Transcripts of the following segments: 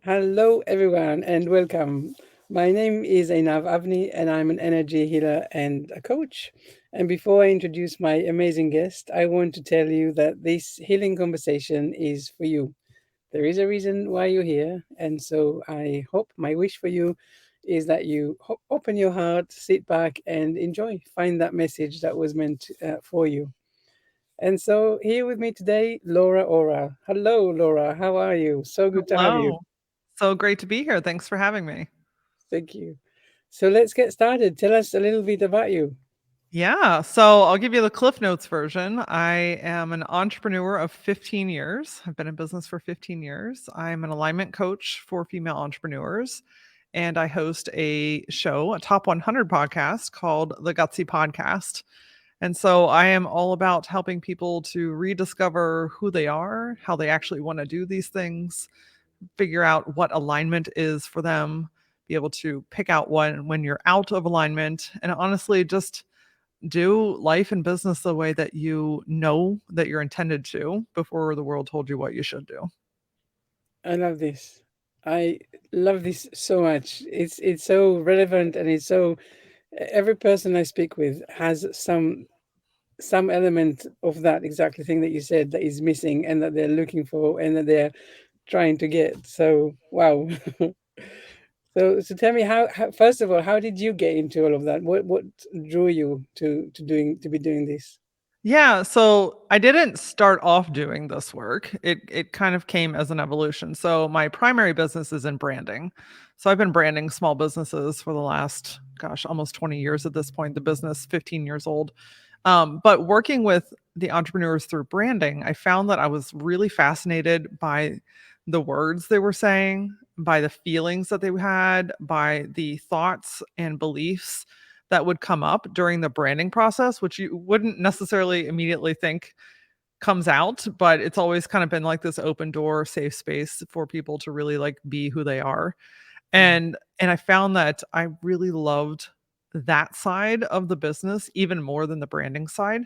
Hello, everyone, and welcome. My name is Einav Avni, and I'm an energy healer and a coach. And before I introduce my amazing guest, I want to tell you that this healing conversation is for you. There is a reason why you're here, and so I hope my wish for you is that you open your heart, sit back, and enjoy. Find that message that was meant for you. And so, here with me today, LauraAura. Hello, Laura. How are you? So good to have you. Hello. So great to be here. Thanks for having me. Thank you. So let's get started. Tell us a little bit about you. Yeah, so I'll give you the Cliff Notes version. I am an entrepreneur of 15 years. I've been in business for 15 years. I'm an alignment coach for female entrepreneurs, and I host a show, a top 100 podcast called the Gutsy Podcast. And so I am all about helping people to rediscover who they are, how they actually want to do these things, figure out what alignment is for them, be able to pick out when you're out of alignment, and honestly just do life and business the way that you know that you're intended to before the world told you what you should do. I love this. I love this so much. It's so relevant and it's so every person I speak with has some element of that exactly thing that you said that is missing and that they're looking for and that they're trying to get. So wow. So tell me how first of all, how did you get into all of that? What drew you to be doing this? Yeah, so I didn't start off doing this work. It kind of came as an evolution. So my primary business is in branding. So I've been branding small businesses for the last, gosh, almost 20 years at this point. The business 15 years old. But working with the entrepreneurs through branding, I found that I was really fascinated by the words they were saying, by the feelings that they had, by the thoughts and beliefs that would come up during the branding process, which you wouldn't necessarily immediately think comes out, but it's always kind of been like this open door, safe space for people to really like be who they are. Mm. And I found that I really loved that side of the business even more than the branding side,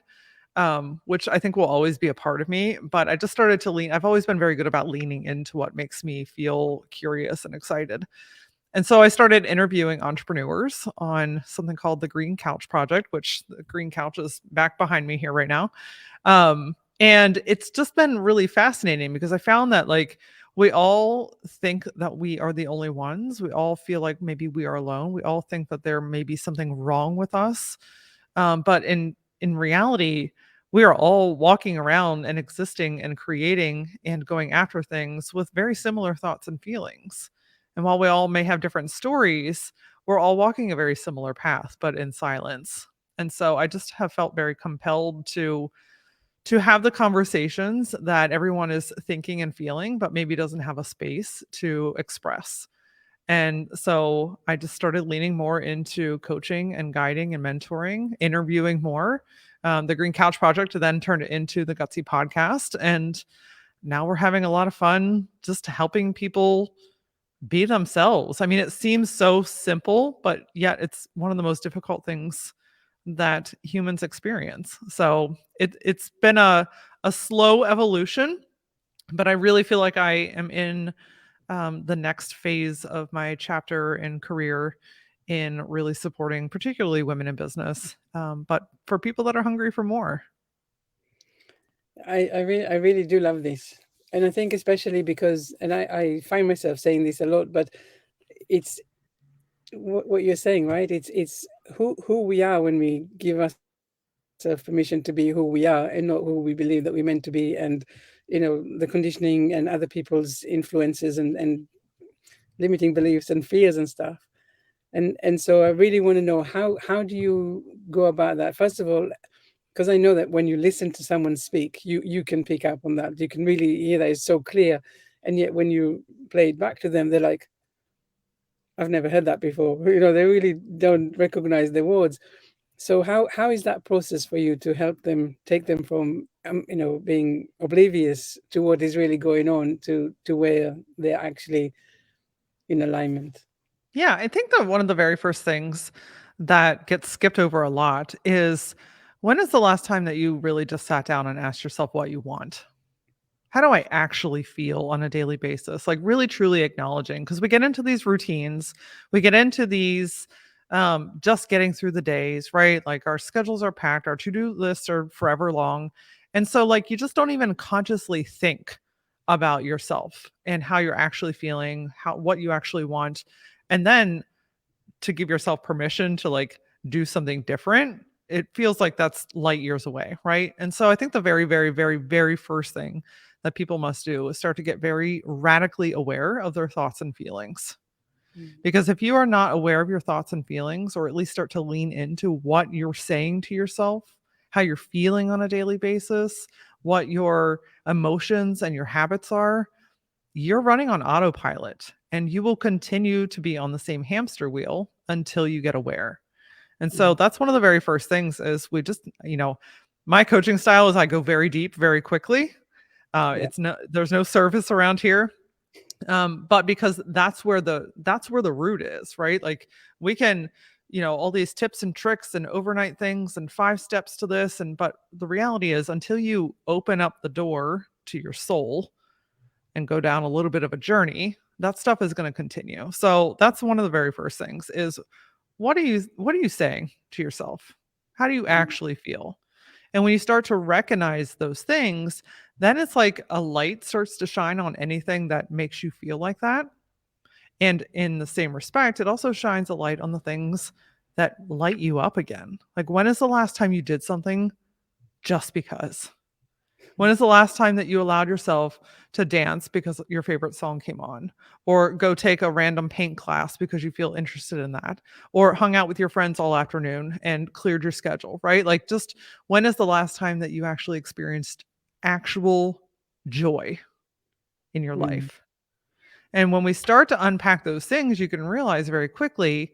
which I think will always be a part of me. But I just started to lean. I've always been very good about leaning into what makes me feel curious and excited. And so I started interviewing entrepreneurs on something called the Green Couch Project, which the green couch is back behind me here right now. And it's just been really fascinating because I found that like we all think that we are the only ones. We all feel like maybe we are alone. We all think that there may be something wrong with us. But in reality, we are all walking around and existing and creating and going after things with very similar thoughts and feelings. And while we all may have different stories, we're all walking a very similar path, but in silence. And so I just have felt very compelled to have the conversations that everyone is thinking and feeling, but maybe doesn't have a space to express. And so I just started leaning more into coaching and guiding and mentoring, interviewing more. The Green Couch Project then turned it into the Gutsy podcast. And now we're having a lot of fun just helping people be themselves. I mean, it seems so simple, but yet it's one of the most difficult things that humans experience. So it's been a slow evolution, but I really feel like I am in the next phase of my chapter and career in really supporting particularly women in business, but for people that are hungry for more. I really do love this. And I think especially because, and I find myself saying this a lot, but it's what you're saying, right? It's who we are when we give ourselves permission to be who we are and not who we believe that we're meant to be. And, the conditioning and other people's influences and limiting beliefs and fears and stuff. And so I really want to know how do you go about that? First of all, because I know that when you listen to someone speak, you can pick up on that. You can really hear that it's so clear, and yet when you play it back to them, they're like, "I've never heard that before." They really don't recognize the words. So how is that process for you to help them take them from being oblivious to what is really going on to where they're actually in alignment? Yeah, I think that one of the very first things that gets skipped over a lot is when is the last time that you really just sat down and asked yourself what you want? how do I actually feel on a daily basis? Like really truly acknowledging, because we get into these routines, we get into these just getting through the days, right? Like our schedules are packed, our to-do lists are forever long. And so like you just don't even consciously think about yourself and how you're actually feeling, how what you actually want. And then to give yourself permission to like do something different, it feels like that's light years away, right? And so I think the very, very, very, very first thing that people must do is start to get very radically aware of their thoughts and feelings. Mm. Because if you are not aware of your thoughts and feelings, or at least start to lean into what you're saying to yourself, how you're feeling on a daily basis, what your emotions and your habits are, you're running on autopilot and you will continue to be on the same hamster wheel until you get aware. And so Mm. that's one of the very first things is we just, my coaching style is I go very deep very quickly. Yeah. It's no, there's no surface around here. But because that's where the root is, right? Like we can, all these tips and tricks and overnight things and 5 steps to this. And but the reality is until you open up the door to your soul and go down a little bit of a journey, that stuff is going to continue. So that's one of the very first things is what are you saying to yourself? How do you Mm. actually feel? And when you start to recognize those things, then it's like a light starts to shine on anything that makes you feel like that. And in the same respect, it also shines a light on the things that light you up again. Like when is the last time you did something just because? When is the last time that you allowed yourself to dance because your favorite song came on, or go take a random paint class because you feel interested in that, or hung out with your friends all afternoon and cleared your schedule, right? Like, just when is the last time that you actually experienced actual joy in your Mm. life? And when we start to unpack those things, you can realize very quickly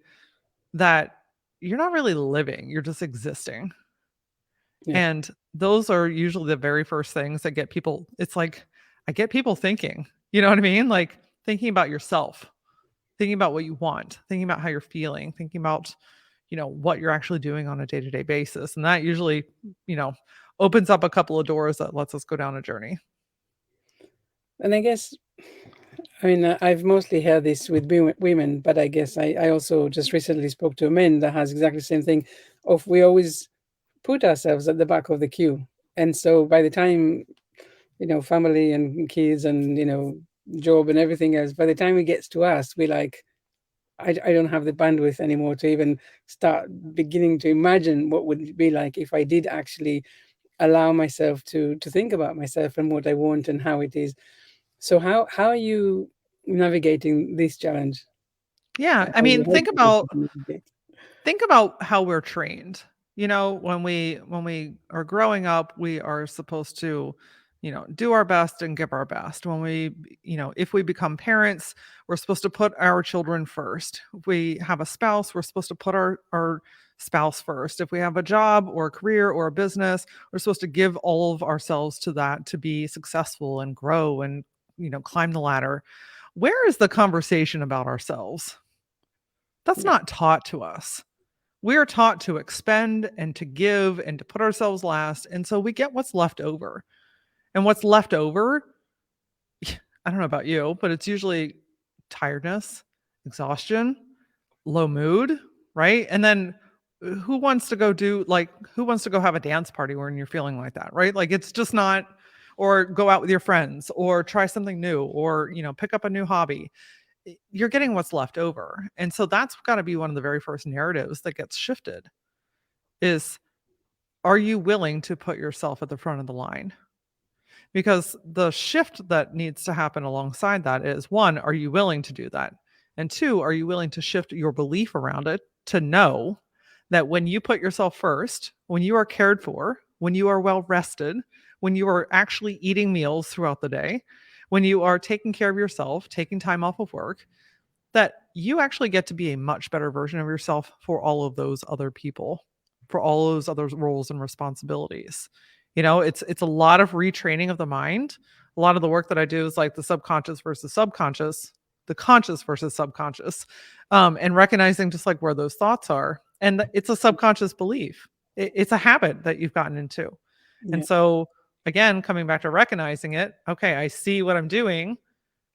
that you're not really living, you're just existing. Yeah. And those are usually the very first things that get people, it's like I get people thinking, you know what I mean? Like thinking about yourself, thinking about what you want, thinking about how you're feeling, thinking about, what you're actually doing on a day-to-day basis. And that usually, you know, opens up a couple of doors that lets us go down a journey. And I guess, I mean, I've mostly heard this with women, but I guess I also just recently spoke to a man that has exactly the same thing. Of we always put ourselves at the back of the queue, and so by the time, family and kids and job and everything else, by the time it gets to us, we're like, I don't have the bandwidth anymore to even start beginning to imagine what would it be like if I did actually allow myself to think about myself and what I want and how it is. So how are you navigating this challenge? Yeah, Or I how are you mean, think helping people about to navigate? think about how we're trained. When we are growing up, we are supposed to, do our best and give our best. If we become parents, we're supposed to put our children first. If we have a spouse, we're supposed to put our spouse first. If we have a job or a career or a business, we're supposed to give all of ourselves to that to be successful and grow and, climb the ladder. Where is the conversation about ourselves? That's Yeah, not taught to us. We are taught to expend and to give and to put ourselves last. And so we get what's left over. And what's left over, I don't know about you, but it's usually tiredness, exhaustion, low mood, right? And then who wants to go have a dance party when you're feeling like that, right? Like it's just not, or go out with your friends or try something new or, pick up a new hobby. You're getting what's left over. And so that's got to be one of the very first narratives that gets shifted is, are you willing to put yourself at the front of the line? Because the shift that needs to happen alongside that is, one, are you willing to do that? And two, are you willing to shift your belief around it to know that when you put yourself first, when you are cared for, when you are well rested, when you are actually eating meals throughout the day, when you are taking care of yourself, taking time off of work, that you actually get to be a much better version of yourself for all of those other people, for all those other roles and responsibilities. It's a lot of retraining of the mind. A lot of the work that I do is like the subconscious versus subconscious, the conscious versus subconscious, and recognizing just like where those thoughts are. And it's a subconscious belief. It's a habit that you've gotten into. And yeah. so again, coming back to recognizing it, okay, I see what I'm doing.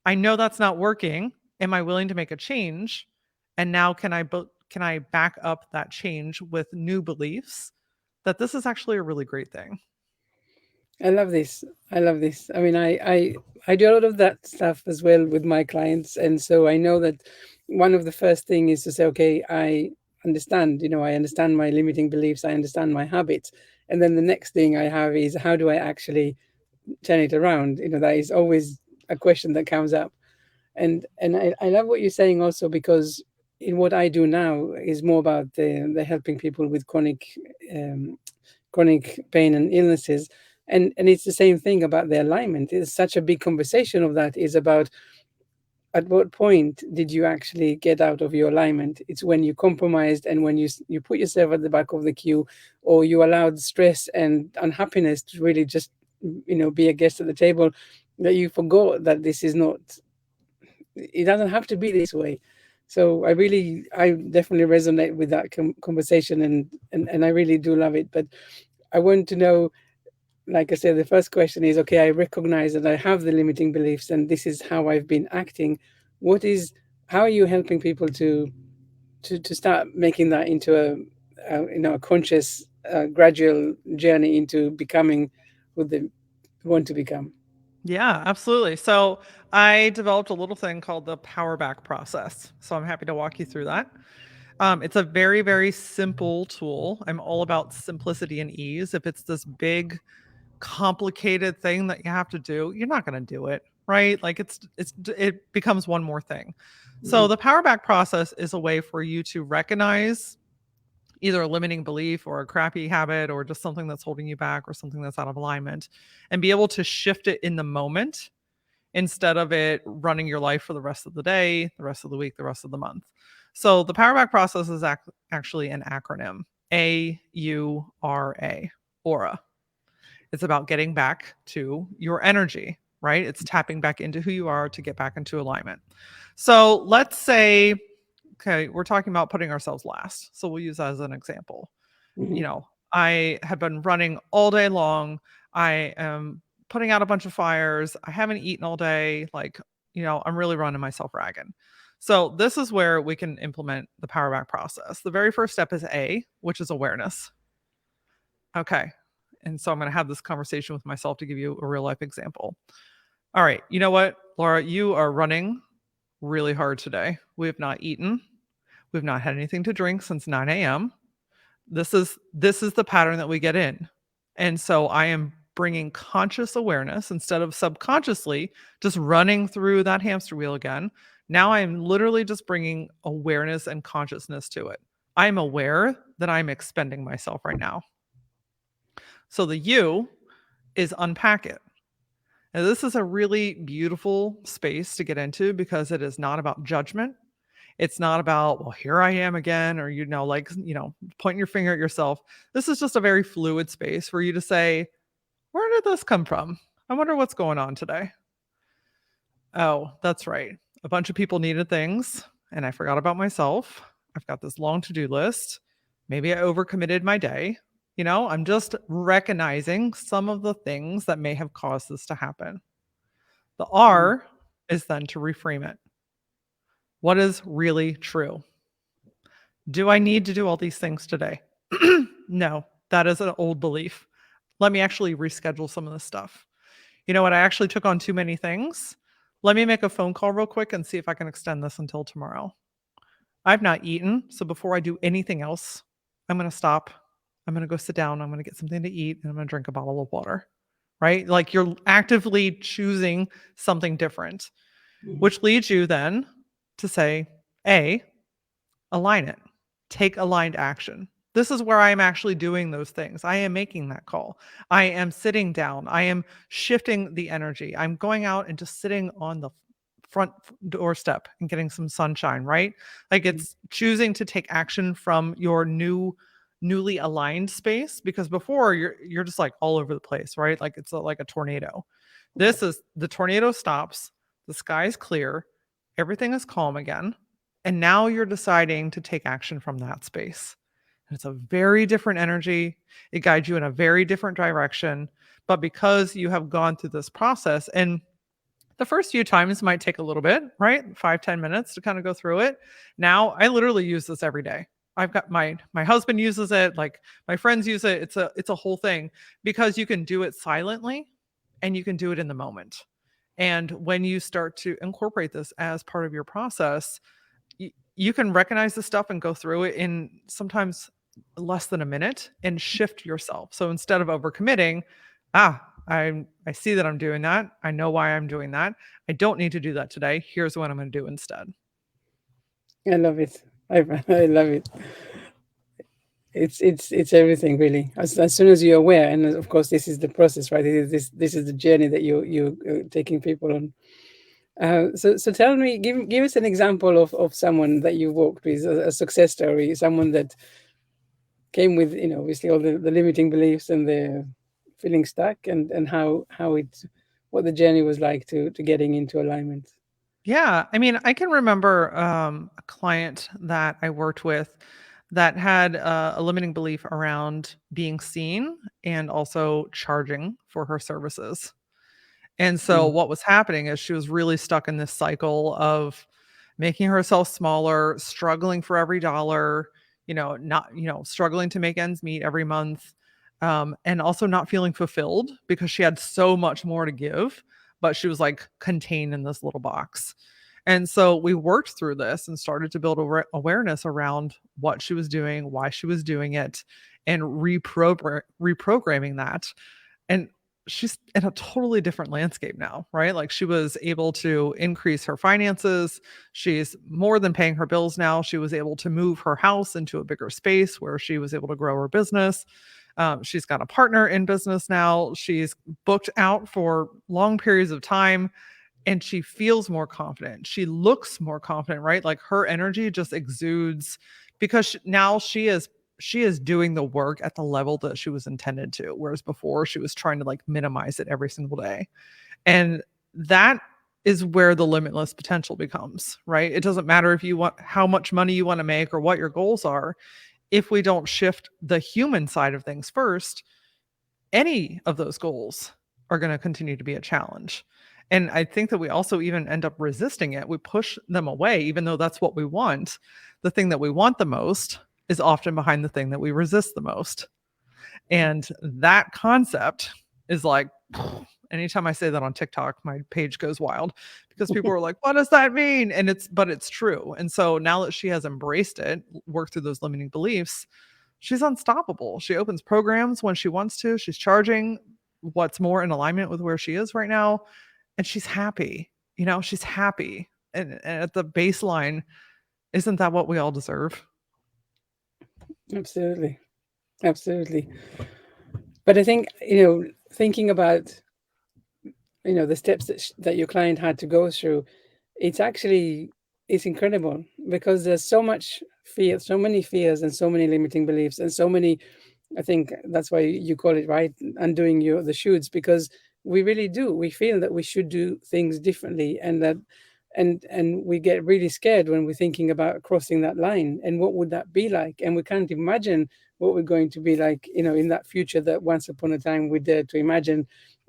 I know that's not working. Am I willing to make a change? And now can I back up that change with new beliefs that this is actually a really great thing? I love this. I love this. I mean, I do a lot of that stuff as well with my clients, and so I know that one of the first thing is to say, okay, I understand. I understand my limiting beliefs. I understand my habits, and then the next thing I have is how do I actually turn it around? That is always a question that comes up, and I love what you're saying also because in what I do now is more about the helping people with um, chronic pain and illnesses. And it's the same thing about the alignment. It's such a big conversation of that is about at what point did you actually get out of your alignment. It's when you compromised and when you put yourself at the back of the queue, or you allowed stress and unhappiness to really just be a guest at the table, that you forgot that this is not, it doesn't have to be this way. So I definitely resonate with that conversation, and I really do love it. But I want to know, like I said, the first question is, okay, I recognize that I have the limiting beliefs and this is how I've been acting. What is, how are you helping people to start making that into a conscious, gradual journey into becoming who they want to become? Yeah, absolutely. So I developed a little thing called the power back process. So I'm happy to walk you through that. It's a very, very simple tool. I'm all about simplicity and ease. If it's this big, complicated thing that you have to do, you're not going to do it, right? Like it becomes one more thing. So Mhm. the power back process is a way for you to recognize either a limiting belief or a crappy habit or just something that's holding you back or something that's out of alignment and be able to shift it in the moment instead of it running your life for the rest of the day, the rest of the week, the rest of the month. So the power back process is actually an acronym, AURA, aura. It's about getting back to your energy, right? It's tapping back into who you are to get back into alignment. So let's say, okay, we're talking about putting ourselves last. So we'll use that as an example. Mhm. I have been running all day long. I am putting out a bunch of fires. I haven't eaten all day. Like, I'm really running myself ragged. So this is where we can implement the power back process. The very first step is A, which is awareness. Okay. And so I'm going to have this conversation with myself to give you a real life example. All right. You know what, Laura, you are running really hard today. We have not eaten. We've not had anything to drink since 9 a.m. This is the pattern that we get in. And so I am bringing conscious awareness instead of subconsciously just running through that hamster wheel again. Now I'm literally just bringing awareness and consciousness to it. I'm aware that I'm expending myself right now. So the U is unpack it. And this is a really beautiful space to get into because it is not about judgment. It's not about, well, here I am again, or, pointing your finger at yourself. This is just a very fluid space for you to say, where did this come from? I wonder what's going on today. Oh, that's right. A bunch of people needed things, and I forgot about myself. I've got this long to do list. Maybe I overcommitted my day. I'm just recognizing some of the things that may have caused this to happen. The Mhm. R is then to reframe it. What is really true? Do I need to do all these things today? No, that is an old belief. Let me actually reschedule some of this stuff. You know what? I actually took on too many things. Let me make a phone call real quick and see if I can extend this until tomorrow. I've not eaten. So before I do anything else, I'm going to stop. I'm going to go sit down. I'm going to get something to eat and I'm going to drink a bottle of water. Right? Like you're actively choosing something different, Mhm. which leads you then to say, A, align it, take aligned action. This is where I am actually doing those things. I am making that call. I am sitting down. I am shifting the energy. I'm going out and just sitting on the front doorstep and getting some sunshine, right? Like it's choosing to take action from your newly aligned space because before you're just like all over the place, right? Like it's like a tornado. Right. This is the tornado stops, the sky is clear, everything is calm again, and now you're deciding to take action from that space. It's a very different energy. It guides you in a very different direction. But because you have gone through this process, and the first few times might take a little bit, right? 5-10 minutes to kind of go through it. Now I literally use this every day. I've got my husband uses it, like my friends use it. It's a whole thing because you can do it silently and you can do it in the moment. And when you start to incorporate this as part of your process, you can recognize the stuff and go through it in sometimes less than a minute and shift yourself. So instead of overcommitting, I see that I'm doing that. I know why I'm doing that. I don't need to do that today. Here's what I'm going to do instead. I love it. I love it. It's everything really. As soon as you're aware, and of course this is the process, right? This is the journey that you're taking people on. So tell me, give us an example of someone that you worked with, a success story, someone that came with, obviously all the limiting beliefs and the feeling stuck, and how it, what the journey was like to getting into alignment. Yeah. I mean, I can remember a client that I worked with that had a limiting belief around being seen and also charging for her services. And so Mm. what was happening is she was really stuck in this cycle of making herself smaller, struggling for every dollar, not, struggling to make ends meet every month. And also not feeling fulfilled because she had so much more to give, but she was like contained in this little box. And so we worked through this and started to build awareness around what she was doing, why she was doing it, and reprogramming that. And she's in a totally different landscape now, right? Like she was able to increase her finances. She's more than paying her bills now. She was able to move her house into a bigger space where she was able to grow her business. She's got a partner in business now. She's booked out for long periods of time and she feels more confident. She looks more confident, right? Like her energy just exudes because now she is doing the work at the level that she was intended to, whereas before she was trying to like minimize it every single day. And that is where the limitless potential becomes, right? It doesn't matter if you want how much money you want to make or what your goals are. If we don't shift the human side of things first, any of those goals are going to continue to be a challenge. And I think that we also even end up resisting it. We push them away, even though that's what we want. The thing that we want the most is often behind the thing that we resist the most. And that concept is like, anytime I say that on TikTok, my page goes wild because people are like, what does that mean? But it's true. And so now that she has embraced it, worked through those limiting beliefs, she's unstoppable. She opens programs when she wants to. She's charging what's more in alignment with where she is right now. And she's happy. She's happy. And at the baseline, isn't that what we all deserve? Absolutely, absolutely. But I think, thinking about, the steps that your client had to go through, it's actually, it's incredible because there's so much fear, so many fears, and so many limiting beliefs, and so many. I think that's why you call it, right, undoing the shoots, because we really do. We feel that we should do things differently, and that, and we get really scared when we're thinking about crossing that line, and what would that be like, and we can't imagine what we're going to be like, in that future that once upon a time we dared to imagine,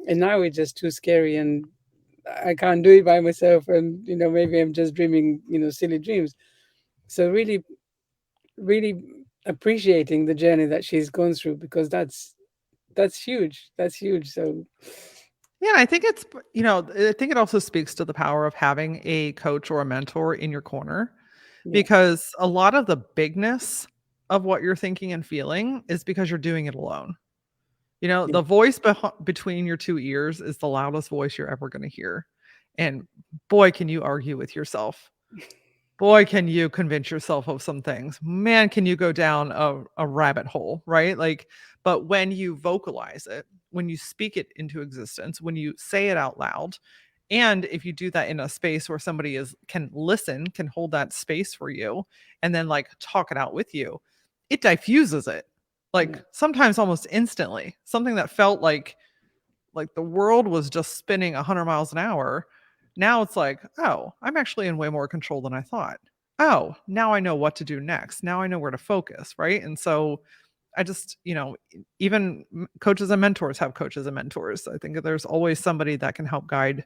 and now it's just too scary, and I can't do it by myself, and maybe I'm just dreaming, silly dreams. So really, really appreciating the journey that she's gone through, because that's huge. That's huge. So Yeah, I think it also speaks to the power of having a coach or a mentor in your corner yeah, because a lot of the bigness of what you're thinking and feeling is because you're doing it alone. yeah, The voice between your two ears is the loudest voice you're ever going to hear. And boy, can you argue with yourself. Boy, can you convince yourself of some things. Man, can you go down a rabbit hole, right? Like, but when you vocalize it, when you speak it into existence, when you say it out loud, and if you do that in a space where somebody is can listen, can hold that space for you, and then like talk it out with you, it diffuses it. yeah, Like sometimes almost instantly. Something that felt like the world was just spinning 100 miles an hour. Now it's like, oh, I'm actually in way more control than I thought. oh, now I know what to do next. Now I know where to focus, right? And so I just, even coaches and mentors have coaches and mentors. I think there's always somebody that can help guide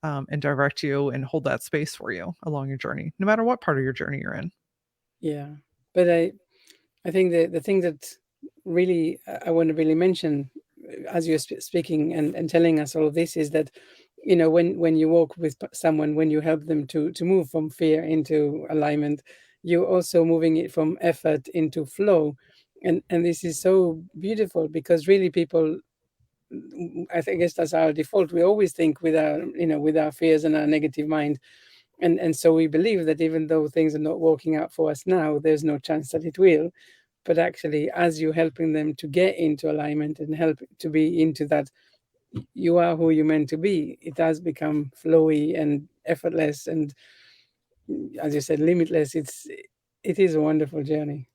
and direct you and hold that space for you along your journey, no matter what part of your journey you're in. Yeah, but I think the thing that really I want to really mention as you're speaking and telling us all of this is that when you walk with someone, when you help them to move from fear into alignment, you're also moving it from effort into flow, and this is so beautiful because really people, I guess that's our default. We always think with our with our fears and our negative mind, and so we believe that even though things are not working out for us now, there's no chance that it will. But actually, as you're helping them to get into alignment and help to be into that, you are who you're meant to be, it does become flowy and effortless and, as you said, limitless. It is a wonderful journey.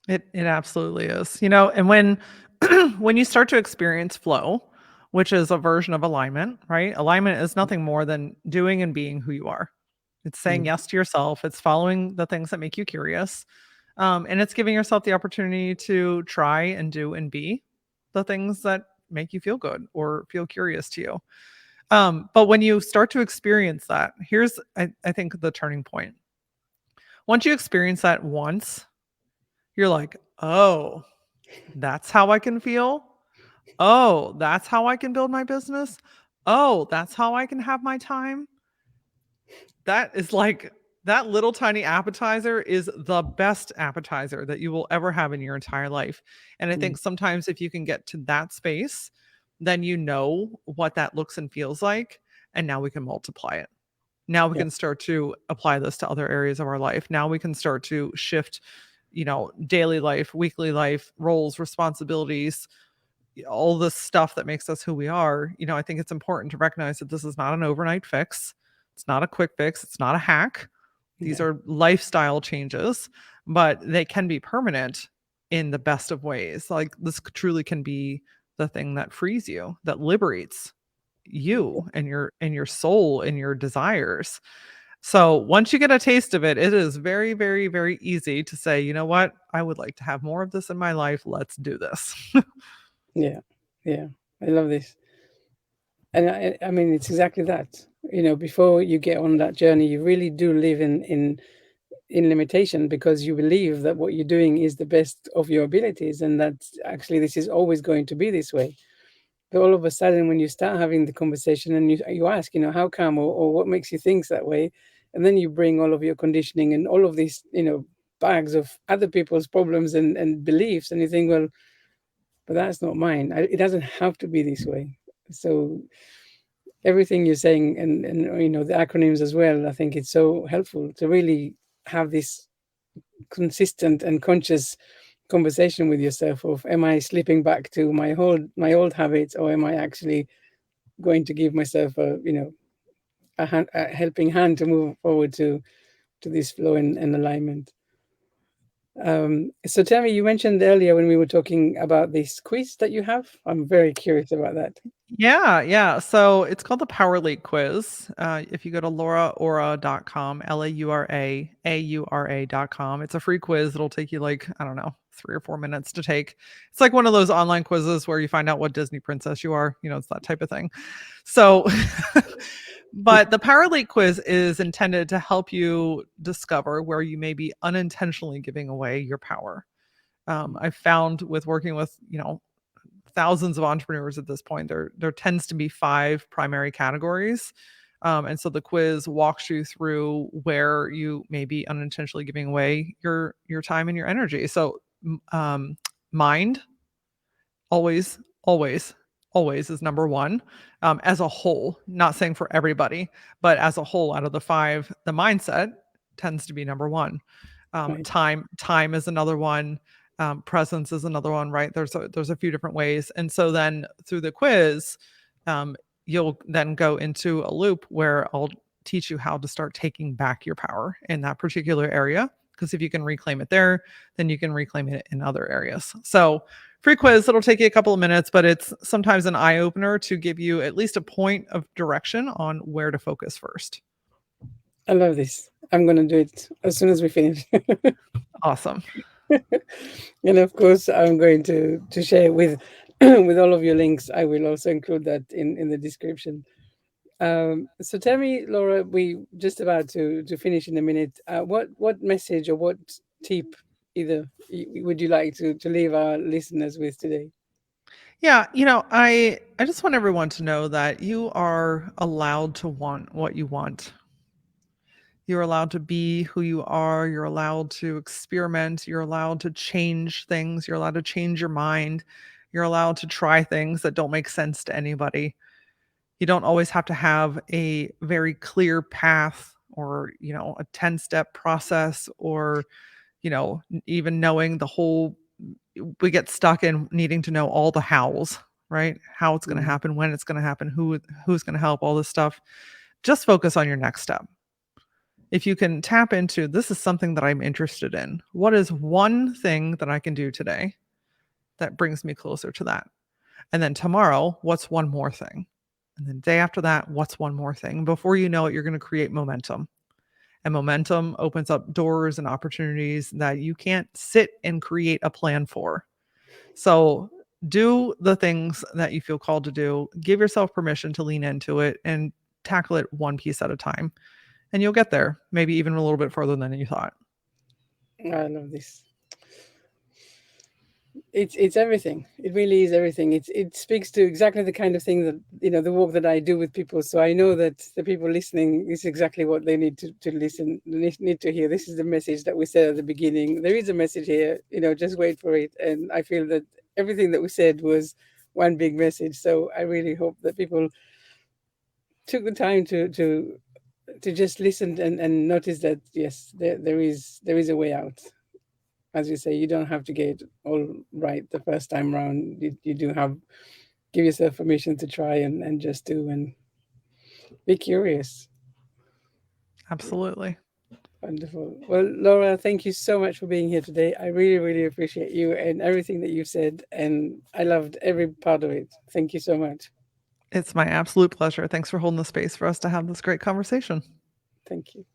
It absolutely is. And when when you start to experience flow, which is a version of alignment, right? Alignment is nothing more than doing and being who you are. It's saying Mm. yes to yourself. It's following the things that make you curious. And it's giving yourself the opportunity to try and do and be the things that make you feel good or feel curious to you. But when you start to experience that, here's, I think, the turning point. Once you experience that once, you're like, oh, that's how I can feel. Oh, that's how I can build my business. Oh, that's how I can have my time. That is like that little tiny appetizer is the best appetizer that you will ever have in your entire life. And I Mm. think sometimes if you can get to that space, then you know what that looks and feels like. And now we can multiply it. Now we Yeah, can start to apply this to other areas of our life. Now we can start to shift, daily life, weekly life, roles, responsibilities, all this stuff that makes us who we are. I think it's important to recognize that this is not an overnight fix. It's not a quick fix. It's not a hack. These yeah, are lifestyle changes, but they can be permanent in the best of ways. Like this truly can be the thing that frees you, that liberates yeah, you and your soul and your desires. So once you get a taste of it, it is very, very, very easy to say, you know what? I would like to have more of this in my life. Let's do this. yeah, yeah. I love this, and I mean it's exactly that. Before you get on that journey, you really do live in limitation because you believe that what you're doing is the best of your abilities and that actually this is always going to be this way. But all of a sudden, when you start having the conversation and you ask, how come, or what makes you think that way, and then you bring all of your conditioning and all of these, bags of other people's problems and beliefs, and you think, well, but that's not mine. It doesn't have to be this way. So everything you're saying, and the acronyms as well, I think it's so helpful to really have this consistent and conscious conversation with yourself of, am I slipping back to my old habits, or am I actually going to give myself a helping hand to move forward to this flow and alignment. So tell me, you mentioned earlier when we were talking about this quiz that you have. I'm very curious about that. Yeah, yeah. So it's called the Power League Quiz. If you go to LauraAura.com, LauraAura.com, it's a free quiz. It'll take you like, I don't know, 3 or 4 minutes to take. It's like one of those online quizzes where you find out what Disney princess you are. It's that type of thing. So, but the Power League Quiz is intended to help you discover where you may be unintentionally giving away your power. I've found with working with, thousands of entrepreneurs at this point, there tends to be 5 primary categories. And so the quiz walks you through where you may be unintentionally giving away your time and your energy. So mind, always, always, always is number one, as a whole. Not saying for everybody, but as a whole, out of the 5, the mindset tends to be number one. Right. Time is another one. Presence is another one, right? There's a few different ways. And so then through the quiz, you'll then go into a loop where I'll teach you how to start taking back your power in that particular area. Because if you can reclaim it there, then you can reclaim it in other areas. So free quiz, it'll take you a couple of minutes, but it's sometimes an eye opener to give you at least a point of direction on where to focus first. I love this. I'm going to do it as soon as we finish. Awesome. And of course, I'm going to share with with all of your links. I will also include that in the description. So tell me, Laura, we just about to finish in a minute. What message or what tip either would you like to leave our listeners with today? Yeah, I just want everyone to know that you are allowed to want what you want. You're allowed to be who you are. You're allowed to experiment. You're allowed to change things. You're allowed to change your mind. You're allowed to try things that don't make sense to anybody. You don't always have to have a very clear path or, a 10-step process or, even knowing the whole we get stuck in needing to know all the hows, right? How it's going to Mm. happen, when it's going to happen, who's going to help, all this stuff. Just focus on your next step. If you can tap into this is something that I'm interested in. What is one thing that I can do today that brings me closer to that? And then tomorrow, what's one more thing? And then the day after that, what's one more thing? Before you know it, you're going to create momentum. And momentum opens up doors and opportunities that you can't sit and create a plan for. So do the things that you feel called to do. Give yourself permission to lean into it and tackle it one piece at a time. And you'll get there, maybe even a little bit further than you thought. I love this. It's everything. It really is everything. It speaks to exactly the kind of thing that the work that I do with people. So I know that the people listening is exactly what they need to listen, need to hear. This is the message that we said at the beginning. There is a message here. Just wait for it. And I feel that everything that we said was one big message. So I really hope that people took the time to just listen and notice that yes, there is a way out. As you say, you don't have to get it all right the first time round. You do have give yourself permission to try and just do and be curious. Absolutely. Wonderful. Well, Laura, thank you so much for being here today. I really, really appreciate you and everything that you said, and I loved every part of it. Thank you so much. It's my absolute pleasure. Thanks for holding the space for us to have this great conversation. Thank you.